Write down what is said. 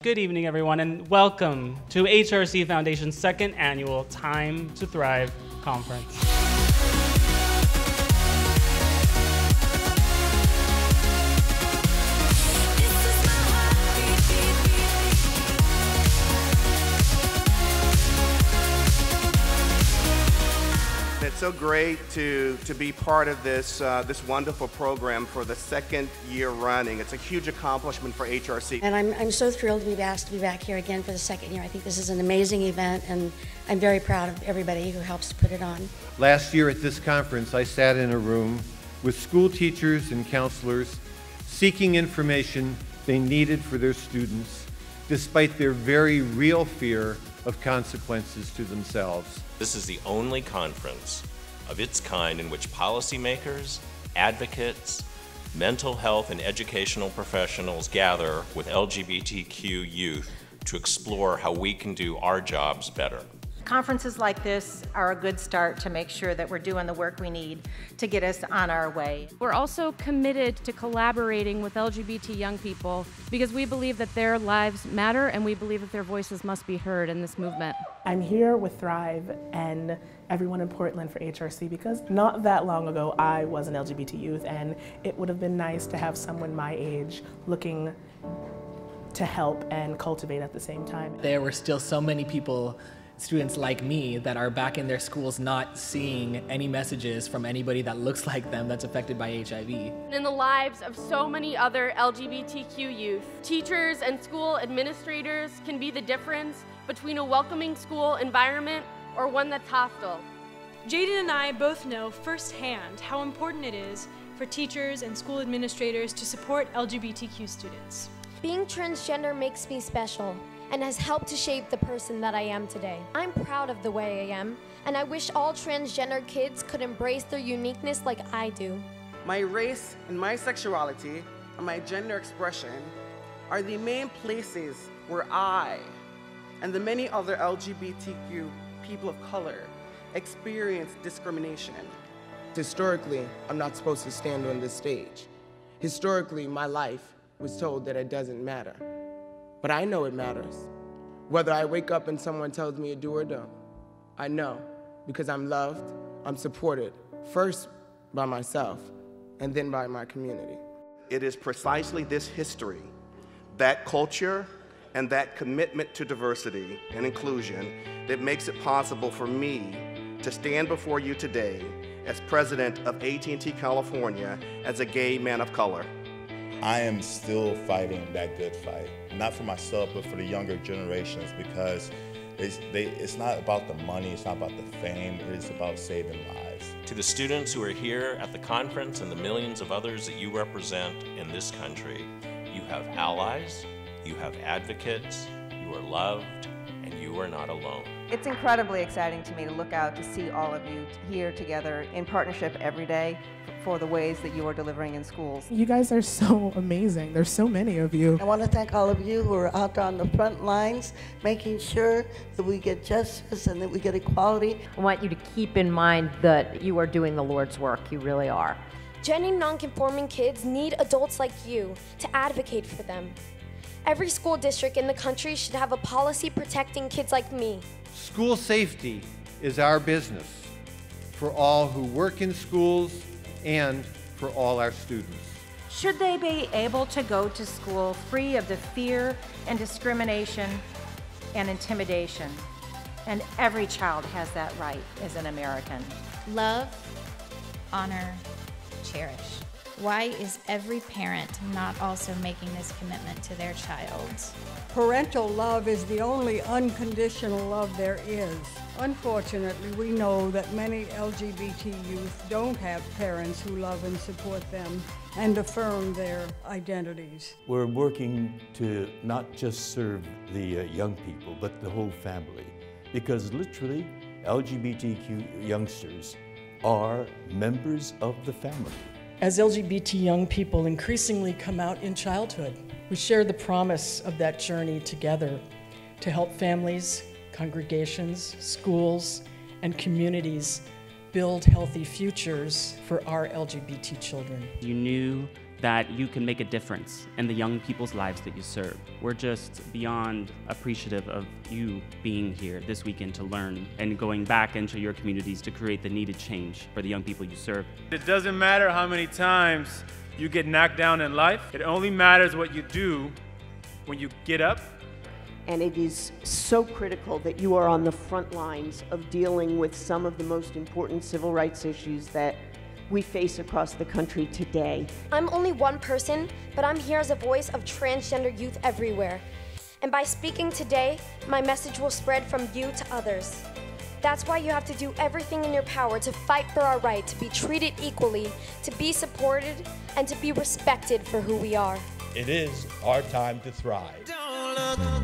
Good evening, everyone, and welcome to HRC Foundation's second annual Time to Thrive Conference. It's so great to be part of this wonderful program for the second year running. It's a huge accomplishment for HRC. And I'm so thrilled to be asked to be back here again for the second year. I think this is an amazing event, and I'm very proud of everybody who helps put it on. Last year at this conference, I sat in a room with school teachers and counselors seeking information they needed for their students, despite their very real fear of consequences to themselves. This is the only conference of its kind in which policymakers, advocates, mental health and educational professionals gather with LGBTQ youth to explore how we can do our jobs better. Conferences like this are a good start to make sure that we're doing the work we need to get us on our way. We're also committed to collaborating with LGBT young people because we believe that their lives matter and we believe that their voices must be heard in this movement. I'm here with Thrive and everyone in Portland for HRC because not that long ago I was an LGBT youth, and it would have been nice to have someone my age looking to help and cultivate at the same time. There were still so many people, students like me, that are back in their schools not seeing any messages from anybody that looks like them that's affected by HIV. In the lives of so many other LGBTQ youth, teachers and school administrators can be the difference between a welcoming school environment or one that's hostile. Jaden and I both know firsthand how important it is for teachers and school administrators to support LGBTQ students. Being transgender makes me special and has helped to shape the person that I am today. I'm proud of the way I am, and I wish all transgender kids could embrace their uniqueness like I do. My race and my sexuality and my gender expression are the main places where I and the many other LGBTQ people of color experience discrimination. Historically, I'm not supposed to stand on this stage. Historically, my life was told that it doesn't matter. But I know it matters. Whether I wake up and someone tells me to do or don't, I know because I'm loved, I'm supported, first by myself and then by my community. It is precisely this history, that culture, and that commitment to diversity and inclusion that makes it possible for me to stand before you today as president of AT&T California as a gay man of color. I am still fighting that good fight, not for myself, but for the younger generations, because it's not about the money, it's not about the fame, it is about saving lives. To the students who are here at the conference and the millions of others that you represent in this country, you have allies, you have advocates, you are loved, and you are not alone. It's incredibly exciting to me to look out to see all of you here together in partnership every day for the ways that you are delivering in schools. You guys are so amazing. There's so many of you. I want to thank all of you who are out there on the front lines, making sure that we get justice and that we get equality. I want you to keep in mind that you are doing the Lord's work. You really are. Gender nonconforming kids need adults like you to advocate for them. Every school district in the country should have a policy protecting kids like me. School safety is our business for all who work in schools and for all our students. Should they be able to go to school free of the fear and discrimination and intimidation? And every child has that right as an American. Love, honor, cherish. Why is every parent not also making this commitment to their child? Parental love is the only unconditional love there is. Unfortunately, we know that many LGBT youth don't have parents who love and support them and affirm their identities. We're working to not just serve the young people, but the whole family, because literally LGBTQ youngsters are members of the family. As LGBT young people increasingly come out in childhood, we share the promise of that journey together to help families, congregations, schools, and communities build healthy futures for our LGBT children. You knew that you can make a difference in the young people's lives that you serve. We're just beyond appreciative of you being here this weekend to learn and going back into your communities to create the needed change for the young people you serve. It doesn't matter how many times you get knocked down in life. It only matters what you do when you get up. And it is so critical that you are on the front lines of dealing with some of the most important civil rights issues that we face across the country today. I'm only one person, but I'm here as a voice of transgender youth everywhere. And by speaking today, my message will spread from you to others. That's why you have to do everything in your power to fight for our right to be treated equally, to be supported, and to be respected for who we are. It is our time to thrive. Don't look